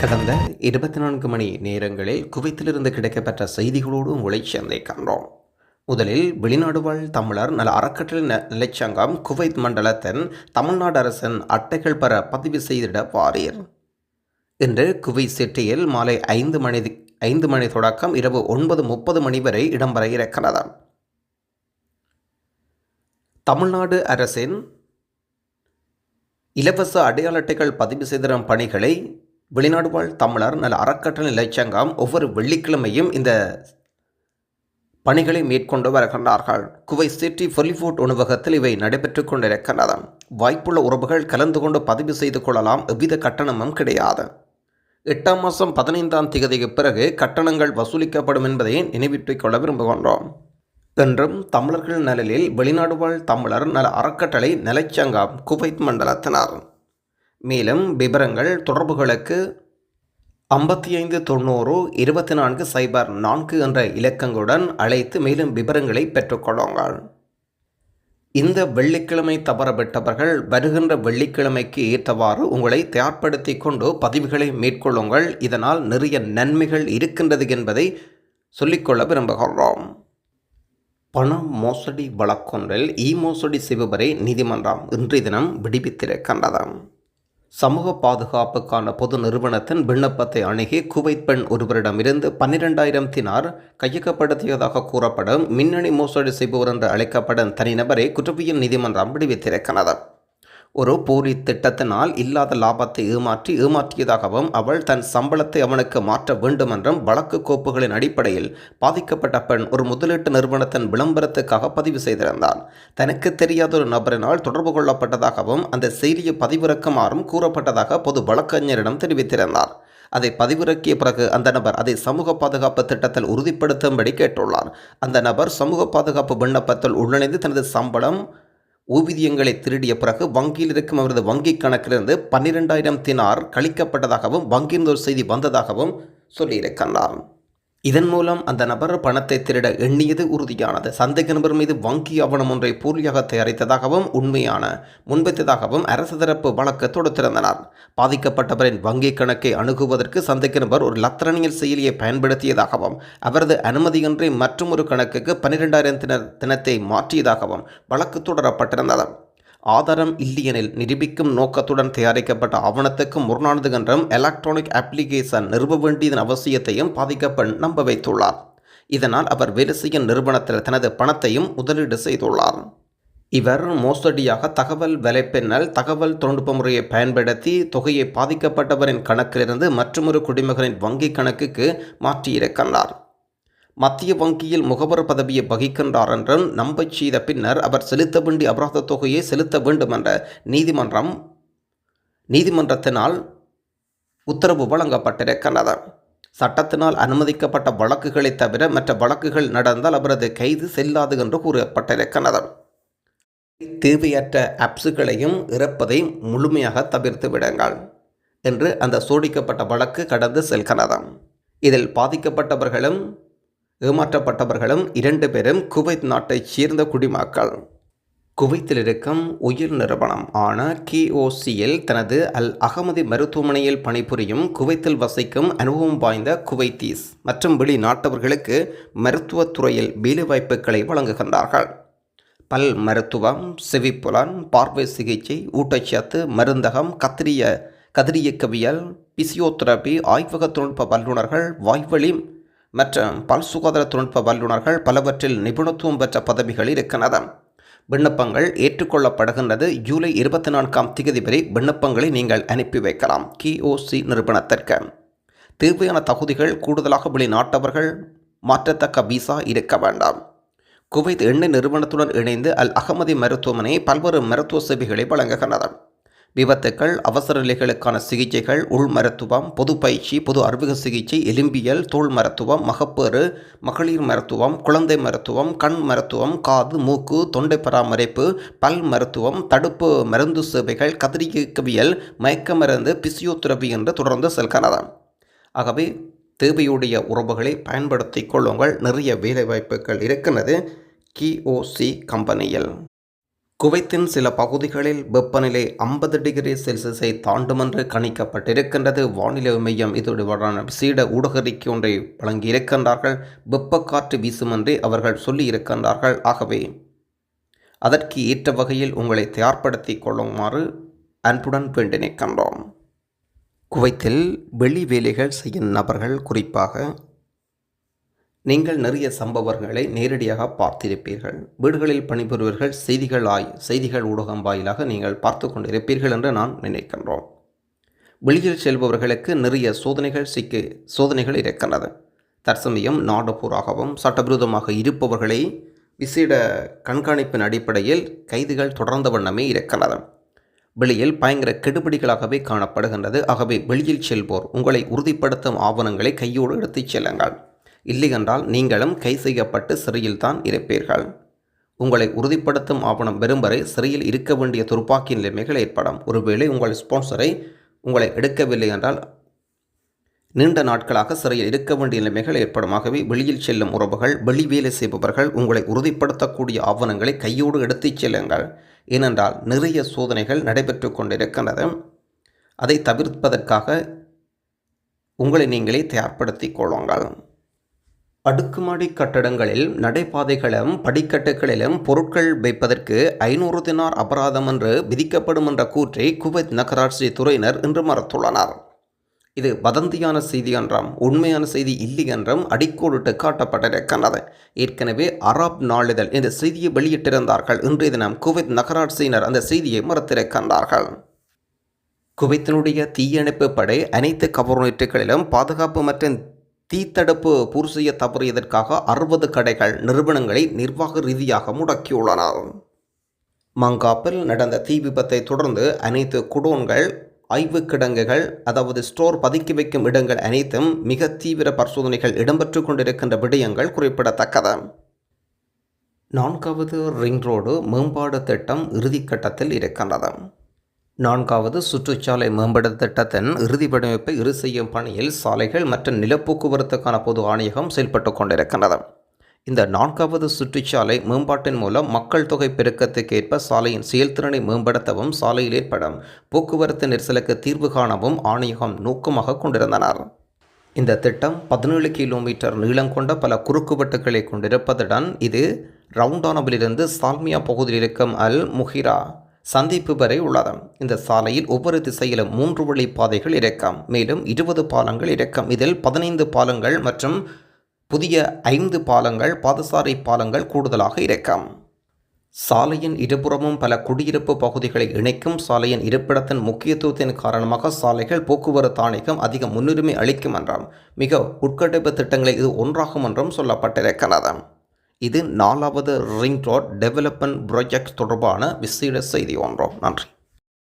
கடந்த 24 மணி நேரங்களில் குவைத்திலிருந்து கிடைக்கப்பெற்ற செய்திகளோடு உங்களை சந்திக்கின்றோம். முதலில் வெளிநாடு வாழ் தமிழர் நல அறக்கட்டளை நிலைச்சங்கம் குவைத் மண்டலத்தின் தமிழ்நாடு அரசின் அட்டைகள் பெற பதிவு செய்திட வாரீர். இன்று குவைத் சிட்டியில் மாலை 5 மணி தொடக்கம் இரவு 9:30 மணி வரை இடம்பெற இருக்கிறது. தமிழ்நாடு அரசின் இலவச அடையாள அட்டைகள் பதிவு செய்திடும் பணிகளை வெளிநாடு வாழ் தமிழர் நல அறக்கட்டளை நிலைச்சங்கம் ஒவ்வொரு வெள்ளிக்கிழமையும் இந்த பணிகளை மேற்கொண்டு வருகின்றார்கள். குவைத் சிட்டி பொலிவுட் உணவகத்தில் இவை நடைபெற்றுக் கொண்டிருக்கின்றன. வாய்ப்புள்ள உறவுகள் கலந்து கொண்டு பதிவு செய்து கொள்ளலாம். எவ்வித கட்டணமும் கிடையாது. 8ஆம் மாதம் 15ஆம் தேதிக்கு பிறகு கட்டணங்கள் வசூலிக்கப்படும் என்பதை நினைவிட்டுக் கொள்ள விரும்புகின்றோம். என்றும் தமிழர்கள் நலனில் வெளிநாடு வாழ் தமிழர் நல அறக்கட்டளை நிலைச்சங்கம் குவைத் மண்டலத்தினர். மேலும் விவரங்கள் தொடர்புகளுக்கு 55 90 24 04 என்ற இலக்கங்களுடன் அழைத்து மேலும் விவரங்களை பெற்றுக்கொள்ளுங்கள். இந்த வெள்ளிக்கிழமை தவறவிட்டவர்கள் வருகின்ற வெள்ளிக்கிழமைக்கு ஏற்றவாறு உங்களை தயார்படுத்தி கொண்டு பதிவுகளை மேற்கொள்ளுங்கள். இதனால் நிறைய நன்மைகள் இருக்கின்றது என்பதை சொல்லிக்கொள்ள விரும்புகின்றோம். பண மோசடி வழக்கொன்றில் மோசடி செய்பவரை நீதிமன்றம் இன்றைய தினம் விடுவித்திருக்கின்றது. சமூக பாதுகாப்புக்கான பொது நிறுவனத்தின் விண்ணப்பத்தை அணுகி குவைத் பெண் ஒருவரிடமிருந்து 12,000 தினார் கையகப்படுத்தியதாக கூறப்படும் மின்னணு மோசடி செய்பவர் என்று அழைக்கப்படும் தனிநபரை குற்றவியல் நீதிமன்றம் விடுவித்திருக்கிறது. ஒரு போலி திட்டத்தினால் இல்லாத லாபத்தை ஏமாற்றியதாகவும் அவள் தன் சம்பளத்தை அவனுக்கு மாற்ற வேண்டும் என்றும் வழக்கு கோப்புகளின் அடிப்படையில் பாதிக்கப்பட்ட பெண் ஒரு முதலீட்டு நிறுவனத்தின் விளம்பரத்துக்காக பதிவு செய்திருந்தார். தனக்கு தெரியாத ஒரு நபரினால் தொடர்பு கொள்ளப்பட்டதாகவும் அந்த செய்தியை பதிவிறக்குமாறும் கூறப்பட்டதாக பொது வழக்கறிஞரிடம் தெரிவித்திருந்தார். அதை பதிவிறக்கிய பிறகு அந்த நபர் அதை சமூக பாதுகாப்பு திட்டத்தில் உறுதிப்படுத்தும்படி கேட்டுள்ளார். அந்த நபர் சமூக பாதுகாப்பு விண்ணப்பத்தில் உள்நுழைந்து தனது சம்பளம் ஊதியங்களை திருடிய பிறகு வங்கியில் இருக்கும் அவரது வங்கி கணக்கிலிருந்து 12,000 தினார் கழிக்கப்பட்டதாகவும் வங்கியிலிருந்து ஒரு செய்தி வந்ததாகவும் சொல்லியிருக்கிறார். இதன் மூலம் அந்த நபர் பணத்தை திருட எண்ணியது உறுதியானது. சந்தேக நபர் மீது வங்கி ஆவணம் ஒன்றை போலியாக தயாரித்ததாகவும் உண்மையான முன்வைத்ததாகவும் அரசு தரப்பு வழக்கு தொடுத்திருந்தனர். பாதிக்கப்பட்டவரின் வங்கி கணக்கை அணுகுவதற்கு சந்தேக நபர் ஒரு லத்திரனியல் செயலியை பயன்படுத்தியதாகவும் அவரது அனுமதியின்றி மற்றும் ஒரு கணக்குக்கு 12,000 தினத்தை மாற்றியதாகவும் வழக்கு தொடரப்பட்டிருந்தது. ஆதாரம் இல்லையெனில் நிரூபிக்கும் நோக்கத்துடன் தயாரிக்கப்பட்ட ஆவணத்துக்கு முரணானது என்றும் எலக்ட்ரானிக் அப்ளிகேஷன் நிறுவ வேண்டியதன் அவசியத்தையும் பாதிக்கப்பெண் நம்ப வைத்துள்ளார். இதனால் அவர் வேலை செய்யும் நிறுவனத்தில் தனது பணத்தையும் முதலீடு செய்துள்ளார். இவர் மோசடியாக தகவல் வலைப்பின்னல் தகவல் தொழில்நுட்ப முறையை பயன்படுத்தி தொகையை பாதிக்கப்பட்டவரின் கணக்கிலிருந்து மற்றொரு குடிமகனின் வங்கி கணக்குக்கு மாற்றியிருக்கிறார். மத்திய வங்கியில் முகவர் பதவியை வகிக்கின்றார் என்றும் நம்பச் செய்த பின்னர் அவர் செலுத்த வேண்டிய அபராத தொகையை செலுத்த வேண்டும் என்ற நீதிமன்றத்தினால் உத்தரவு வழங்கப்பட்டிருக்கிறது. சட்டத்தினால் அனுமதிக்கப்பட்ட வழக்குகளை தவிர மற்ற வழக்குகள் நடந்தால் அவரது கைது செல்லாது என்று கூறப்பட்டிருக்கிறது. தேவையற்ற ஆப்ஸுகளையும் இறப்பதை முழுமையாக தவிர்த்து விடுங்கள் என்று அந்த சோடிக்கப்பட்ட வழக்கு கடந்து செல்கிறது. இதில் பாதிக்கப்பட்டவர்களும் ஏமாற்றப்பட்டவர்களும் 2 பேரும் குவைத் நாட்டைச் சேர்ந்த குடிமக்கள். குவைத்தில் இருக்கும் உயிர் நிறுவனம் ஆன KOCL தனது அல் அகமதி மருத்துவமனையில் பணிபுரியும் குவைத்தில் வசிக்கும் அனுபவம் வாய்ந்த குவைத்தீஸ் மற்றும் வெளிநாட்டவர்களுக்கு மருத்துவத்துறையில் வேலைவாய்ப்புகளை வழங்குகின்றார்கள். பல் மருத்துவம், செவிப்புலன், பார்வை சிகிச்சை, ஊட்டச்சத்து, மருந்தகம், கதிரியக்கவியல், பிசியோதெரபி, ஆய்வக தொழில்நுட்ப வல்லுநர்கள், வாய்வழி மற்றும் பல் சுகாதார தொழில்நுட்ப வல்லுநர்கள் பலவற்றில் நிபுணத்துவம் பெற்ற பதவிகள் இருக்கின்றன. விண்ணப்பங்கள் ஏற்றுக்கொள்ளப்படுகின்றது. ஜூலை 24ஆம் தேதி வரை விண்ணப்பங்களை நீங்கள் அனுப்பி வைக்கலாம். KOC நிறுவனத்திற்கு தேவையான தகுதிகள் கூடுதலாக வெளிநாட்டவர்கள் மாற்றத்தக்க விசா இருக்க வேண்டாம். குவைத் எண்ணெய் நிறுவனத்துடன் இணைந்து அல் அகமதி மருத்துவமனை பல்வேறு மருத்துவ சேவைகளை வழங்குகின்றன. விபத்துக்கள், அவசர நிலைகளுக்கான சிகிச்சைகள், உள் மருத்துவம், பொது பயிற்சி, பொது அறுவை சிகிச்சை, எலும்பியல், தோல் மருத்துவம், மகப்பேறு, மகளிர் மருத்துவம், குழந்தை மருத்துவம், கண் மருத்துவம், காது, மூக்கு, தொண்டை பராமரிப்பு, பல் மருத்துவம், தடுப்பு மருந்து சேவைகள், கதிரியக்கவியல், மயக்க மருந்து, பிசியோதெரபி என்று தொடர்ந்து செல்கிறது. ஆகவே தேவையுடைய உறவுகளை பயன்படுத்தி கொள்ளுங்கள். நிறைய வேலைவாய்ப்புகள் இருக்கிறது KOC கம்பெனியில். குவைத்தின் சில பகுதிகளில் வெப்பநிலை 50 டிகிரி செல்சியஸை தாண்டும் என்று கணிக்கப்பட்டிருக்கின்றது. வானிலை மையம் இதுவரையான விசேட ஊடக அறிக்கை ஒன்றை வழங்கியிருக்கின்றார்கள். வெப்பக்காற்று வீசும் என்று அவர்கள் சொல்லியிருக்கின்றார்கள். ஆகவே அதற்கு ஏற்ற வகையில் உங்களை தயார்படுத்திக் கொள்ளுமாறு அன்புடன் வேண்டி நிற்கின்றோம். குவைத்தில் வெளி வேலைகள் செய்யும் நபர்கள், குறிப்பாக நீங்கள் நிறைய சம்பவங்களை நேரடியாக பார்த்திருப்பீர்கள். வீடுகளில் பணிபுரிவர்கள் செய்திகள் ஊடகம் வாயிலாக நீங்கள் பார்த்து கொண்டிருப்பீர்கள் என்று நான் நினைக்கின்றோம். வெளியில் செல்பவர்களுக்கு நிறைய சோதனைகள் இருக்கின்றது. தற்சமயம் நாடு பூராகவும் சட்டவிரோதமாக இருப்பவர்களை விசேட கண்காணிப்பின் அடிப்படையில் கைதுகள் தொடர்ந்த வண்ணமே இருக்கின்றது. வெளியில் பயங்கர கெடுபிடிகளாகவே காணப்படுகின்றது. ஆகவே வெளியில் செல்வோர் உங்களை உறுதிப்படுத்தும் ஆவணங்களை கையோடு எடுத்துச் செல்லுங்கள். இல்லையென்றால் நீங்களும் கை செய்யப்பட்டு சிறையில் தான் இருப்பீர்கள். உங்களை உறுதிப்படுத்தும் ஆவணம் பெறும் வரை சிறையில் இருக்க வேண்டிய துப்பாக்கி நிலைமைகள் ஏற்படும். ஒருவேளை உங்கள் ஸ்பான்சரை உங்களை எடுக்கவில்லை என்றால் நீண்ட நாட்களாக சிறையில் இருக்க வேண்டிய நிலைமைகள் ஏற்படும். ஆகவே வெளியில் செல்லும் உறவுகள், வெளி வேலை செய்பவர்கள் உங்களை உறுதிப்படுத்தக்கூடிய ஆவணங்களை கையோடு எடுத்துச் செல்லுங்கள். ஏனென்றால் நிறைய சோதனைகள் நடைபெற்று கொண்டிருக்கின்றது. அதை தவிர்ப்பதற்காக உங்களை நீங்களே தயார்படுத்திக் கொள்ளுங்கள். அடுக்குமாடி கட்டடங்களில் நடைபாதைகளும் படிக்கட்டுகளிலும் பொருட்கள் வைப்பதற்கு 500 தினார் அபராதம் என்று விதிக்கப்படும் என்ற கூற்றை குவைத் நகராட்சி துறையினர் இன்று மறுத்துள்ளனர். இது வதந்தியான செய்தி என்றும் உண்மையான செய்தி இல்லை என்றும் அடிக்கோடிட்டு காட்டப்பட்டிருக்கின்றது. ஏற்கனவே அரப் நாளிதழ் இந்த செய்தியை வெளியிட்டிருந்தார்கள். இன்றைய தினம் குவைத் நகராட்சியினர் அந்த செய்தியை மறுத்திருக்கின்றார்கள். குவைத்தினுடைய தீயணைப்பு படை அனைத்து கவர்னேட்டுகளிலும் பாதுகாப்பு மற்றும் தீத்தடுப்பு பூர்த்தி செய்ய தவறியதற்காக 60 கடைகள் நிறுவனங்களை நிர்வாக ரீதியாக முடக்கியுள்ளனர். மங்காப்பில் நடந்த தீ விபத்தை தொடர்ந்து அனைத்து குடோன்கள், ஆய்வு கிடங்குகள், அதாவது ஸ்டோர் பதுக்கி வைக்கும் இடங்கள் அனைத்தும் மிக தீவிர பரிசோதனைகள் இடம்பெற்று கொண்டிருக்கின்ற விடயங்கள் குறிப்பிடத்தக்கது. 4வது ரிங் ரோடு மேம்பாடு திட்டம் இறுதிக்கட்டத்தில் இருக்கின்றது. 4வது சுற்றுச்சாலை மேம்பாட்டு திட்டத்தின் இறுதி வடிவமைப்பை செய்யும் பணியில் சாலைகள் மற்றும் நிலப்போக்குவரத்துக்கான பொது ஆணையகம் செயல்பட்டு கொண்டிருக்கின்றது. இந்த 4வது சுற்றுச்சாலை மேம்பாட்டின் மூலம் மக்கள் தொகை பெருக்கத்துக்கு ஏற்ப சாலையின் செயல்திறனை மேம்படுத்தவும் சாலையில் ஏற்படும் போக்குவரத்து நெரிசலுக்கு தீர்வு காணவும் ஆணையகம் நோக்கமாக கொண்டிருந்தனர். இந்த திட்டம் 17 கிலோமீட்டர் நீளம் கொண்ட பல குறுக்குவெட்டுகளை கொண்டிருப்பதுடன் இது ரவுண்டானாவிலிருந்து சால்மியா பகுதியில் இருக்கும் அல் முஹிரா சந்திப்பு வரை உள்ளது. இந்த சாலையில் ஒவ்வொரு திசையிலும் 3 வழி பாதைகள் இருக்கும். மேலும் 20 பாலங்கள் இருக்கும். இதில் 15 பாலங்கள் மற்றும் புதிய 5 பாலங்கள், பாதசாரி பாலங்கள் கூடுதலாக இருக்கும். சாலையின் இருபுறமும் பல குடியிருப்பு பகுதிகளை இணைக்கும். சாலையின் இருப்பிடத்தின் முக்கியத்துவத்தின் காரணமாக சாலைகள் போக்குவரத்து ஆணையம் அதிக முன்னுரிமை அளிக்கும் என்றும் மிக உட்கட்டமைப்பு திட்டங்களில் இது ஒன்றாகும் என்றும் சொல்லப்பட்டிருக்கிறது. இது 4வது ரிங் ரோட் டெவலப்மெண்ட் ப்ராஜெக்ட் தொடர்பான விசேட செய்தி ஒன்றாகும். நன்றி.